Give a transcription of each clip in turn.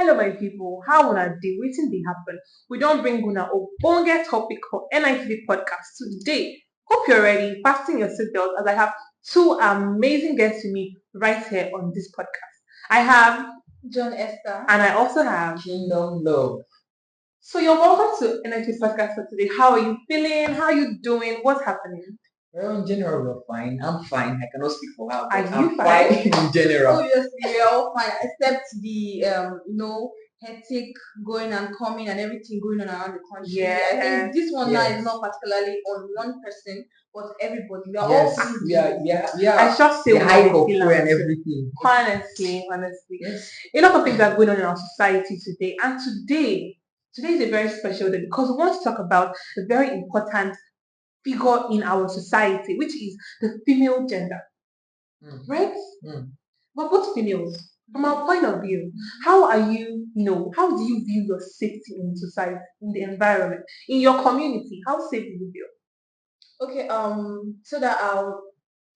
Hello, my people. How una dey? Wetin dey happen? We don't bring una ogbonge topic for NITV podcast today. Hope you're ready. Fasten your seatbelt as I have two amazing guests with me right here on this podcast. I have John Esther. and I also have Kingdom Love. So you're welcome to NITV podcast for today. How are you feeling? How are you doing? What's happening? Well, in general, we're fine. I'm fine. I cannot speak for her. Are But you I'm fine? in general. Obviously, we're all fine, except the hectic going and coming and everything going on around the country. I think this one now is not particularly on one person, but everybody. We are all I just say the high we of feel and everything. Honestly. Yes. A lot of things are going on in our society today, and today is a very special day because we want to talk about a very important figure in our society, which is the female gender. Right? But both females, from our point of view, how are you, how do you view your safety in society, in the environment, in your community? How safe do you feel? Okay, so that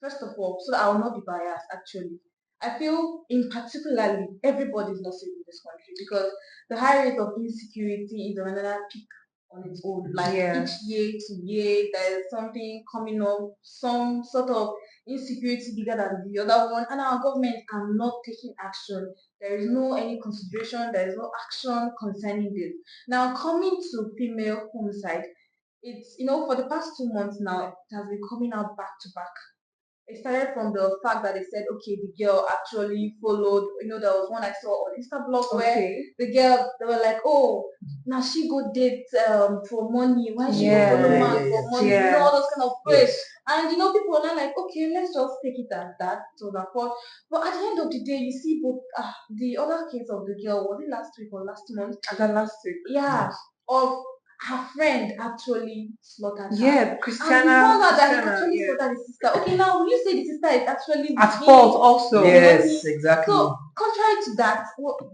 first of all, so that I will not be biased actually. I feel in particularly everybody is not safe in this country because the high rate of insecurity is another peak on its own. Like each year to year, there is something coming up, some sort of insecurity bigger than the other one, and our government are not taking action. There is no any consideration, there is no action concerning this. Now coming to female homicide, it's for the past 2 months now, it has been coming out back to back. It started from the fact that they said, okay, the girl actually followed. There was one I saw on Instablog where the girl, they were like, oh, now she go date for money. Why she go follow man for money? All those kind of praise. And people are not like, okay, let's just take it as that. So that part. But at the end of the day, you see both the other case of the girl, was it last week or last month? Last week. Yeah. Of her friend actually slaughtered her. Yeah, Christiana. And we found out that he actually slaughtered his sister. Okay, now when you say the sister is actually at fault also. Yes, exactly. So contrary to that,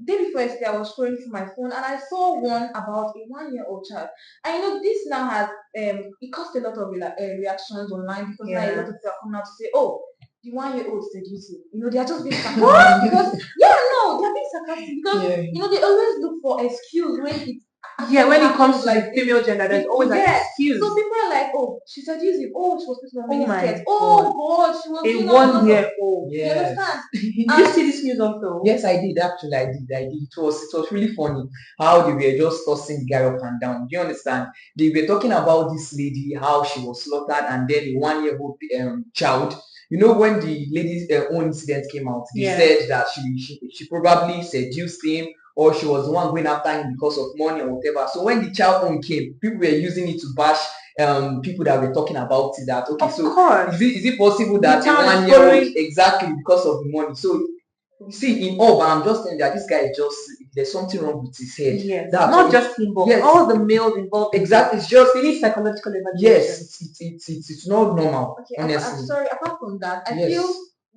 day before yesterday I was scrolling through my phone and I saw one about a 1-year-old child. And this now has it caused a lot of reactions online because now a lot of people are coming out to say, oh, the 1-year-old seducing. They are just being sarcastic because they're being sarcastic because they always look for excuse when it's when it comes to like female gender, there's always an excuse. So people are like, oh, she said using, oh, she was putting on miniskirts. Oh God, she was a 1-year-old. You understand? Did you see this news also? Yes, I did. Actually, I did. It was really funny how they were just tossing the guy up and down. Do you understand? They were talking about this lady, how she was slaughtered, and then a 1-year-old child. When the lady's own incident came out, they said that she probably seduced him, or she was the one going after him because of money or whatever. So when the child own came, people were using it to bash people that were talking about it. That okay, is it possible that a 1-year-old exactly because of the money? So you see, in all, but I'm just saying that this guy is there's something wrong with his head. Yes, not just him, but all the males involved. Exactly, it's just really psychological evaluation. Yes, it's not normal. Okay, honestly. I'm sorry. Apart from that, I feel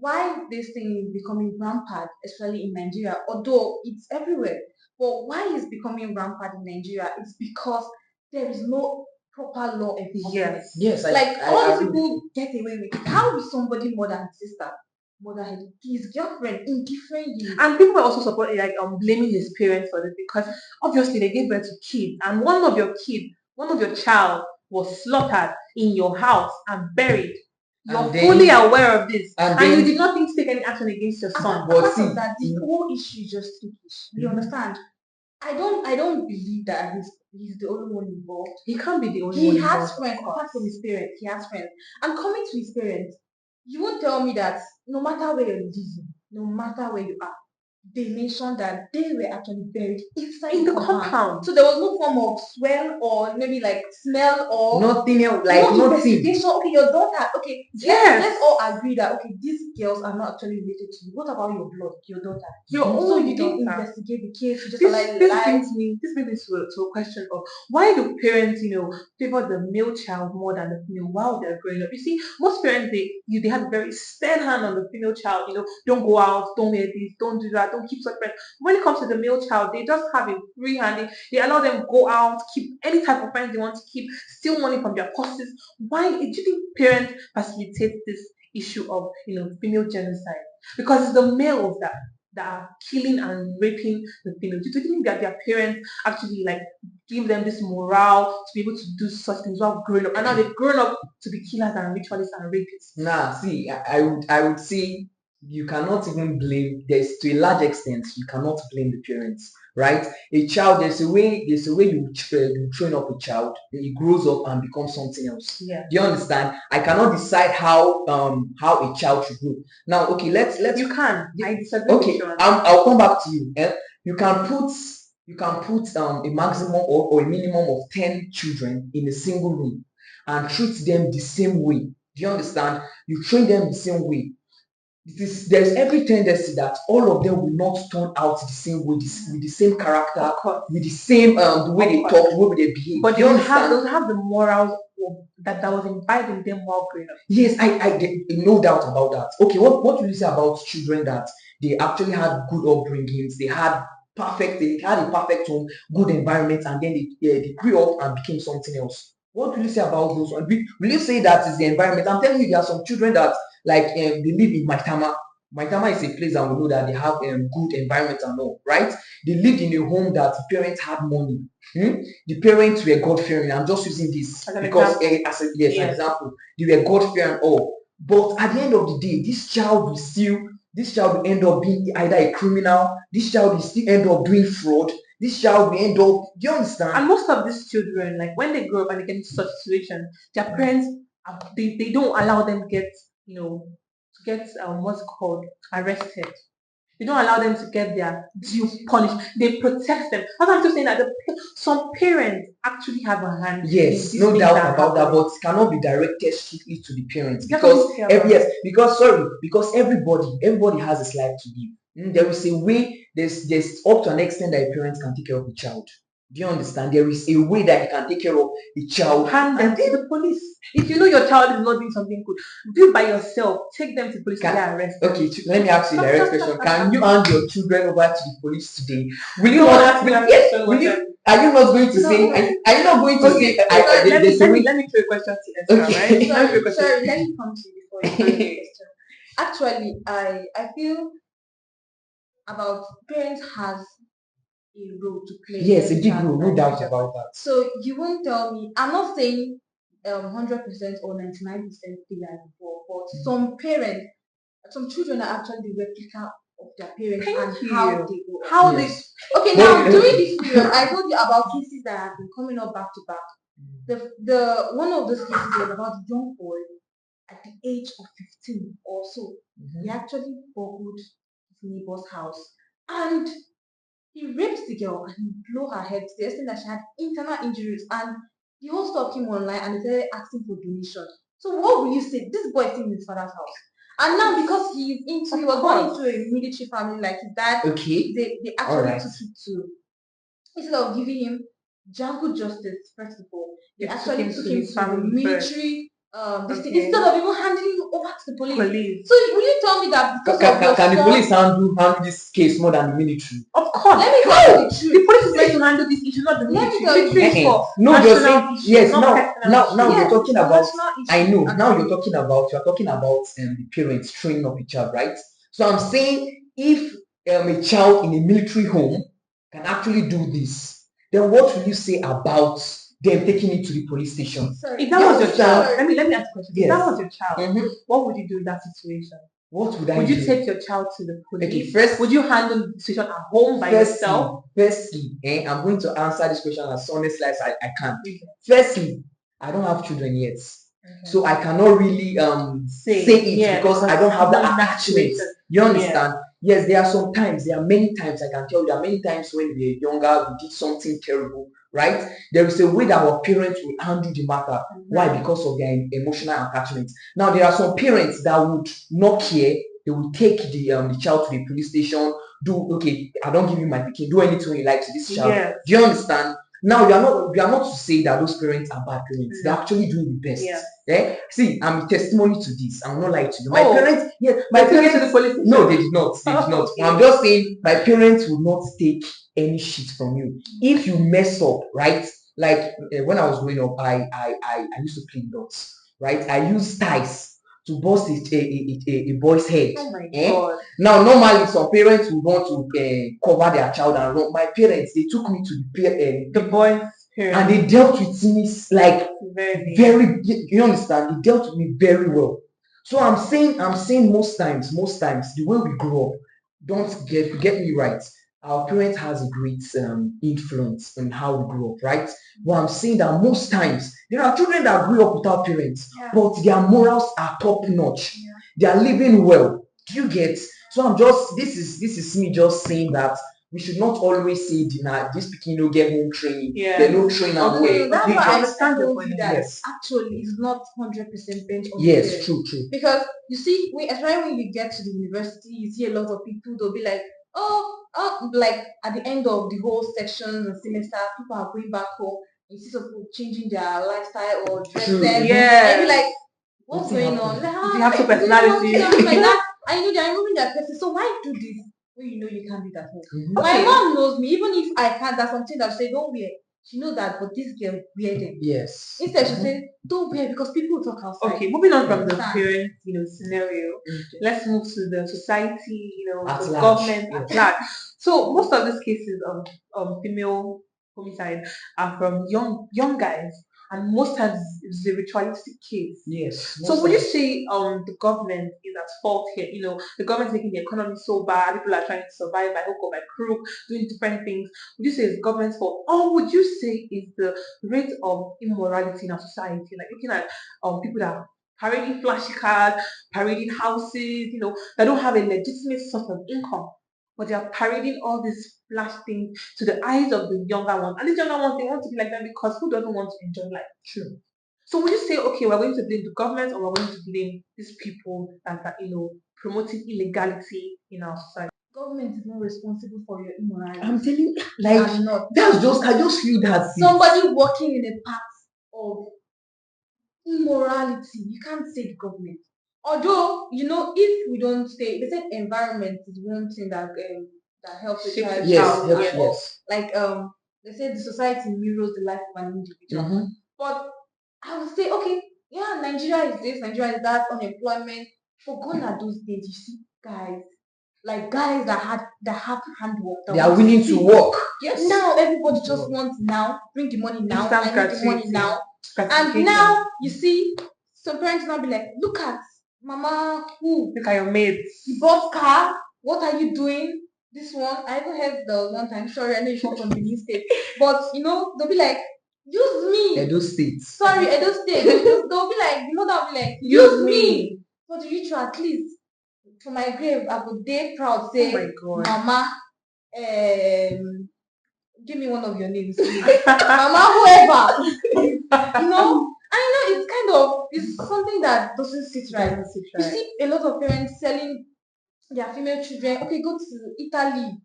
why this thing is becoming rampant, especially in Nigeria, although it's everywhere. But why it's becoming rampant in Nigeria? It's because there is no proper law enforcement. Yes. All these people get away with it. How will somebody murder his sister, murder his girlfriend in different years? And people are also supporting, blaming his parents for this because obviously they gave birth to kids, and one of your child was slaughtered in your house and buried. You're fully aware of this, and you did not think to take any action against your son. But see, that the whole issue is just freakish. You understand? I don't believe that he's the only one involved. He can't be the only one involved. He has friends, apart from his parents. He has friends. And coming to his parents, you won't tell me that no matter where you're living, no matter where you are, they mentioned that they were actually buried inside the compound. So there was no form of swell or maybe like smell or nothing else, nothing. Okay, your daughter. Okay, let's all agree that okay, these girls are not actually related to you. What about your blood, your daughter? So you didn't investigate the case. You just this brings me to a question of why do parents, favor the male child more than the female while they're growing up? You see, most parents they have a very stern hand on the female child. Don't go out, don't wear this, don't do that, don't keep such friends. When it comes to the male child, they just have a free hand. They allow them go out, keep any type of friends they want to keep, steal money from their purses. Why do you think parents facilitate this issue of female genocide? Because it's the males that that are killing and raping the females? Do you think that their parents actually like give them this morale to be able to do such things while growing up, and now they've grown up to be killers and ritualists and rapists? Nah, see, I would say you cannot even blame. There's to a large extent you cannot blame the parents, right? A child, there's a way you train up a child, he grows up and becomes something else. Yeah. Do you understand? I cannot decide how a child should grow. Now, okay, let's You can. I disagree with okay. you on that. I'll come back to you. You can put a maximum or a minimum of 10 children in a single room and treat them the same way. Do you understand? You train them the same way. There's every tendency that all of them will not turn out the same way, with the same character, Of course. with the same the way they Of talk, the way they behave. But Do you understand? they'll have the morals that was imbibed in them while growing up. Yes, no doubt about that. Okay, what will you say about children that they actually had good upbringings, they had a perfect home, good environment, and then they grew up and became something else? What will you say about those ones? Will you say that is the environment? I'm telling you, there are some children that they live in Maitama. Maitama is a place and we know that they have good environment and all, right? They lived in a home that the parents had money. The parents were God fearing. I'm just using this As an because example. as an Yes. example, they were God fearing all. But at the end of the day, this child will end up being either a criminal. This child will still end up doing fraud. This child will end up. Do you understand? And most of these children, like when they grow up and they get into such situation, their parents they don't allow them get to get what's it called arrested. They don't allow them to get their due punished. They protect them. I'm just saying that some parents actually have a hand. Yes, in no these doubt things about that, happen. but it cannot be directed strictly to the parents That's what because we say about yes, because everybody has his life to live. There is a way. There's up to an extent that a parent can take care of a child. Do you understand? There is a way that you can take care of a child. Hand them to the police. If you know your child is not doing something good, do it by yourself. Take them to the police to get arrested. Okay, let me ask you a direct question. Can you hand your children over to the police today? Will you Someone not? asked me that Yes, question will one you? time. Are you not going to No, say? no. Are you not going to Okay, say? let me throw a question to Esther, Okay. right? Let me throw a question. Sorry, let me come to you before you answer the question. Actually, I feel about parents has a role to play. Yes, in a big child role, no doubt development. about that. So you won't tell me. I'm not saying 100% or 99% they are involved, but some parents, some children are actually the replica of their parents and Thank how you. they go. How Yes. Okay, now during this period, I told you about cases that have been coming up back to back. The one of those cases was about a young boy at the age of 15 or so. He actually burgled his neighbor's house and he raped the girl and he blew her head to the extent that she had internal injuries, and the whole stuff came online and they started asking for donation. So what will you say? This boy is still in his father's house. And now because he was born into a military family like his dad, Okay. they actually Alright. took it to, instead of giving him jungle justice, first of all, they actually took him his to the family military this thing, Okay. instead of even handing him over to the police. Police. So will you tell me that because of your Can the son, police handle this case more than the military? Of course. let me tell you the truth. The police is meant to handle this issue, not the Let me military. tell you Military is Eh-eh. for No, you're national saying issues, yes. not personal Now issues. you're talking Yes, about. national issue, I know. Now actually. you're talking about the parents training up a child, right? So I'm saying if a child in a military home can actually do this, then what will you say about them taking it to the police station? Sorry. If that was your child, Sorry. let me ask a question. If Yes. that was your child, what would you do in that situation? What would I Would do? you take your child to the police? Okay, first, Would you handle the situation at home by yourself? Firstly, I'm going to answer this question as honestly as I can. Okay. Firstly, I don't have children yet. Okay. So I cannot really say it because I don't have the attachment. You understand? Yes, there are many times I can tell you, there are many times when we were younger, we did something terrible, right? There is a way that our parents will handle the matter. Why? Because of their emotional attachment. Now, there are some parents that would not care. They will take the child to the police station. I don't give you my pikin. Do anything you like to this child. Yes. Do you understand? Now we are not to say that those parents are bad parents. They're actually doing the best. Yeah. See, I'm a testimony to this. I will not lie to you. My parents to the police station. No, they did not. They did not. Okay. I'm just saying my parents will not take any shit from you. If you mess up, right? Like when I was growing up, I used to play dots, right? I used ties to bust a boy's head. Oh my Eh? God. Now, normally, some parents would want to cover their child and run. My parents, they took me to The boy's and parents. they dealt with me like Very. very, you understand? They dealt with me very well. So I'm saying most times, the way we grew up, don't get me right. Our parents has a great influence on how we grew up, right? But I'm saying that most times there are children that grew up without parents, Yeah. but their morals are top notch. Yeah. They are living well. Do you get? So I'm just this is me just saying that we should not always say this speaking no get home training. Yeah. They no train and Okay. well. That's Okay, why I I understand your told point you of that Yes. actually it's not 100% bench on Yes, parents. true. Because you see, especially when you get to the university, you see a lot of people, they'll be like, like at the end of the whole sections and semester, people are going back home. You see some people changing their lifestyle or True. dressing. Yeah. And you're like, what's Nothing going on? happened. Like, They have two is it not personalities. something like that? I know they're removing their person. So why do this when you know you can't do that at home? Mhm. My Okay. mom knows me, even if I can't, that's something that she say, don't wear. She knows that, but this girl wear them. Yes. Instead, she said, don't wear because people will talk outside. Okay, moving on from the Understand? parent, scenario, let's move to the society, At the large, government yes. at large. So most of these cases of female homicide are from young guys, and most times it's a ritualistic case. Yes. So would you say the government is at fault here? The government's making the economy so bad, people are trying to survive by hook or by crook, doing different things. Would you say it's government's fault? Or would you say it's the rate of immorality in our society? Like looking at people that are parading flashy cars, parading houses, that don't have a legitimate source of income. But they are parading all these flash things to the eyes of the younger ones. And these younger ones, they want to be like that because who doesn't want to enjoy life? True. So would you say, okay, we're going to blame the government or we're going to blame these people that are, promoting illegality in our society? Government is not responsible for your immorality. I'm telling you, They like are not. I just feel that Somebody walking in a path of immorality, you can't say the government. Although, if we don't say, they said environment is one thing that helps a Shapes child. a yes, child, help, yeah. yes. Like they say the society mirrors the life of an individual. Mhm. But I would say, okay, yeah, Nigeria is this, Nigeria is that, unemployment. For gone are those days, you see guys that have handwork. They are willing to work. Yes. Now everybody just wants bring the money now. Instant I need the money gratuity, now. And gratification. now you see some parents now be like, look at mama who Look at your mates. you bought car. What are you doing? This one, I even heard the one time. Sorry, I know you come from Benin State, but they'll be like, use me. Edo State. Sorry, Edo State. They'll be like, the mother will be like, use me. But the ritual, at least for my grave, I would day proud say, Oh my God. mama, give me one of your names, please. Mama, whoever. It's something that doesn't sit right. You see a lot of parents selling their female children, okay, go to Italy,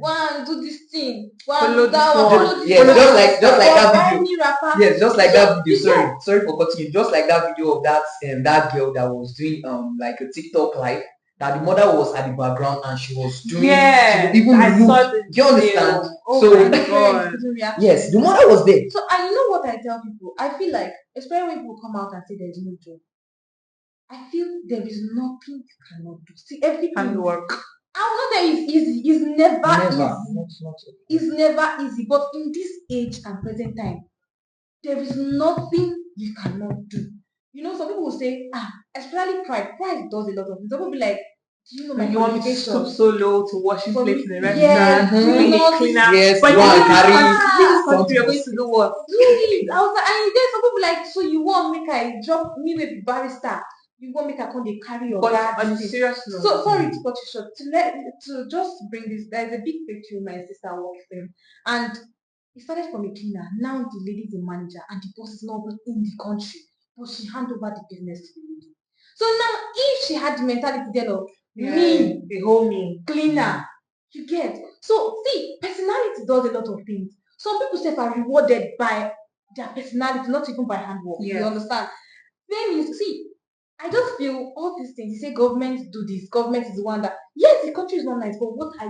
go and do this thing, go and Follow do that this one, one. follow this Yes, one. just like that buy video. me wrapper. Yes, just like that video. Yeah. Sorry for cutting you. Just like that video of that girl that was doing like a TikTok live. That the mother was at the background and she was doing. Yeah, she even I removed. saw the Do you understand? video. Oh So my And the God. parents couldn't react. yes, the mother was there. So, and you know what I tell people? I feel like, especially when people come out and say there's no job, I feel there is nothing you cannot do. See, everything. Handwork. I will not say it's easy. It's never easy. Not It's never easy. But in this age and present time, there is nothing you cannot do. Some people will say, especially pride. Pride does a lot of things. Some people will be like, do you know my You want me to stoop qualifications? so low to washing For plates me, in a restaurant? yeah, Being do a not cleaner. Yes, But go in and this carry country, you're going to do what? do it. I was like, and then some people like, so you want make I drop me with barrister? You want make I come they carry your But bag? on a serious note, So sorry to cut you short. To just bring this, there's a big picture my sister works in, and it started from a cleaner. Now the lady is a manager, and the boss is not even in the country, but she hand over the business to the lady. So now, if she had the mentality then of me, the whole me. cleaner, you get. So see, personality does a lot of things. Some people say are rewarded by their personality, not even by handwork. Yes. You understand? Then you see, I just feel all these things. You say government do this, government is the one that yes, the country is not nice, but how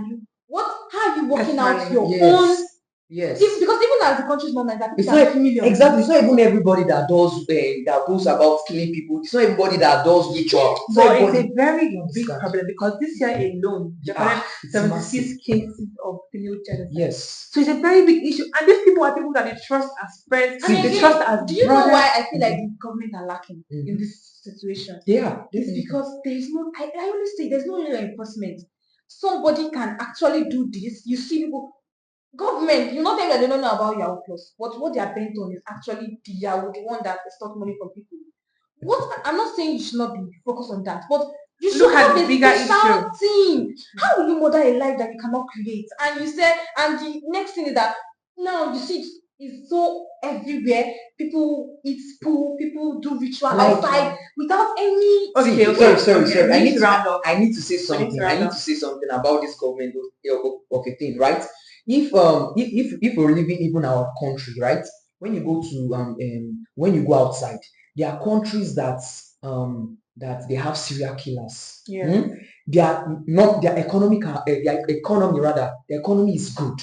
are you working out your Yes. own Yes. Because even as the country is not like that, It's people not are millions. exactly. It's not even everybody that does that goes about killing people. It's not everybody that does ritual. It's not But it's everybody. a very big Understand? problem because this year alone, they recorded It's 76 massive. cases of female genocide. Yes. So it's a very big issue. And these people are people that they trust as friends, And they again, trust as do you know brothers. why I feel like the government are lacking in this situation? Yeah. It's because there's no, I always say there's no real enforcement. Somebody can actually do this. You see people, government, you not think that they don't know about Yahoo Plus, but what they are bent on is actually the Yahoo, the one that extort money from people. What I'm not saying you should not be focused on that, but you should Look at have the a bigger special issue. team. How will you mother a life that you cannot create? And you said, and the next thing is that now you see it's so everywhere. People eat poo, people do ritual outside without any. Okay, Sorry. We need to round up. I need to say something. I need to say something about this government of a thing, right? If we're living even our country, right? When you go to when you go outside, there are countries that they have serial killers. Yeah. They are not their economy rather. The economy is good.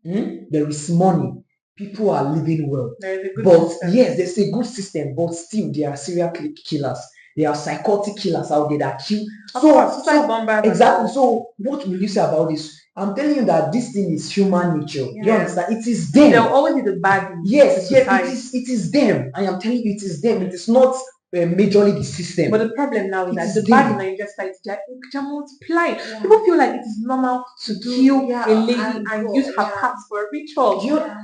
There is money. People are living well. There is a good But system. yes, there's a good system, but still there are serial killers. There are psychotic killers out there that kill. Of course, suicide bombers. Exactly. So what will you say about this? I'm telling you that this thing is human nature. You understand? It is them. There will always be the bad. Yes, it is them. I am telling you, it is them. It is not majorly the system. But the problem now is that the them. bad in Nigeria society they're multiplying. People feel like it is normal to kill a lady and use her parts for a ritual.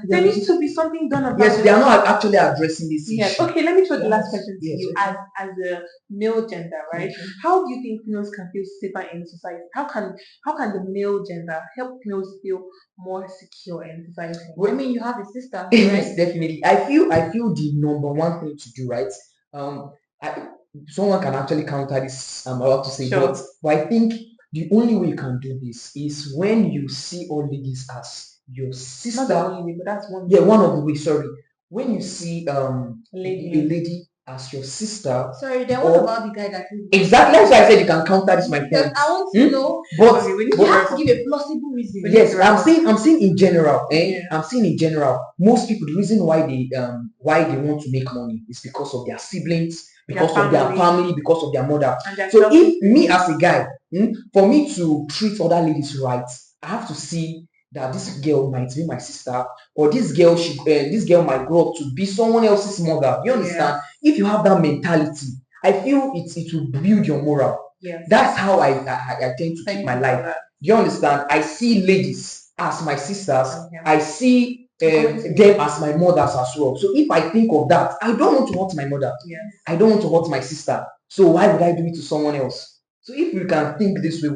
There needs to be something done about it. Yes, they are not actually addressing this issue. Okay, let me throw the last question to you as a male gender, right? How do you think females can feel safer in society? How can the male gender help females feel more secure in society? I mean, you have a sister, Yes, right? definitely. I feel the number one thing to do, right? Someone can actually counter this. I'm about to say, but I think the only way you can do this is when you see all ladies as your sister. Not the only way, but that's one. Yeah, one of the ways. Sorry, when you see a lady as your sister. Sorry, then what about the guy that killed? Exactly, that's why I said you can counter this. My point. I want to know, but you have to give a plausible reason. Yes, I'm saying in general. I'm saying in general, most people the reason why they want to make money is because of their siblings, because of their family, because of their mother. So if me as a guy, for me to treat other ladies right, I have to see that this girl might be my sister, or this girl might grow up to be someone else's mother. You understand? If you have that mentality, I feel it will build your moral. Yes. That's how I tend to keep my life. You understand? I see ladies as my sisters. I see them as my mothers as well. So if I think of that, I don't want to hurt my mother. Yes. I don't want to hurt my sister. So why would I do it to someone else? So if we can think this way,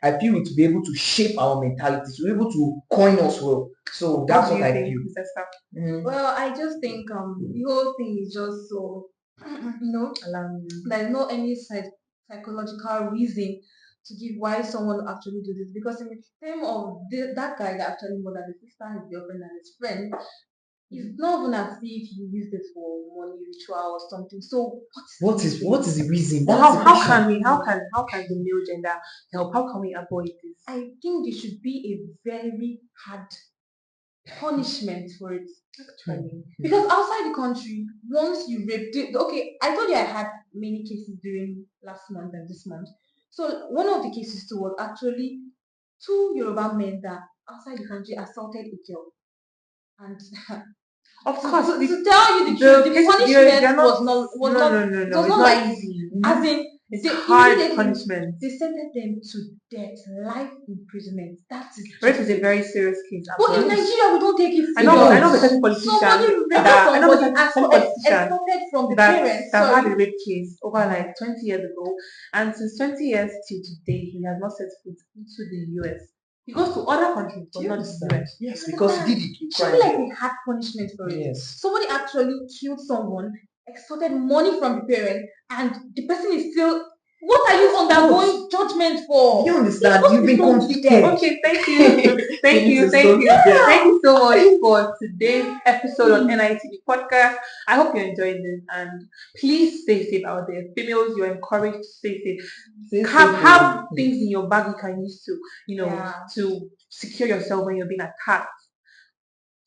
I feel it will be able to shape our mentality, to be able to coin us well. So that's what I feel. Well, I just think the whole thing is just so there's no any psychological reason to give why someone actually do this, because in the term of that guy that actually murdered his sister, his girlfriend, and his friend, it's not even as if he used it for money ritual or something. So what is the reason? How can the male gender help? How can we avoid this? I think there should be a very hard punishment for it, actually. Because outside the country, once you rape, okay, I told you I had many cases during last month and this month. So one of the cases too was actually two Yoruba men that outside the country assaulted a girl, and of course, to tell you the truth, the punishment was not easy. As in, it's hard punishment. They sentenced them to death, life imprisonment. That is rape is a very serious case. But in Nigeria, we don't take it serious. I know a certain politician extorted from the parents. That had a rape case over like 20 years ago, and since 20 years till today, he has not set foot into the US. He goes to other countries, but not the US. Yes, because he did it. It should be like a hard punishment for it. Yes. Somebody actually killed someone, extorted money from the parent, and the person is still. What are you undergoing judgment for? You understand? You've been convicted. Okay, thank you. Thank you so much for today's episode on NITV podcast. I hope you enjoyed this, and please stay safe out there. Females, you're encouraged to stay safe. Have things in your bag you can use to, to secure yourself when you're being attacked.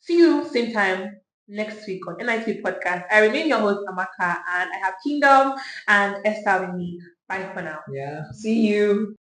See you same time next week on NITV podcast. I remain your host Amaka, and I have Kingdom and Esther with me. Bye for now. Yeah. See you.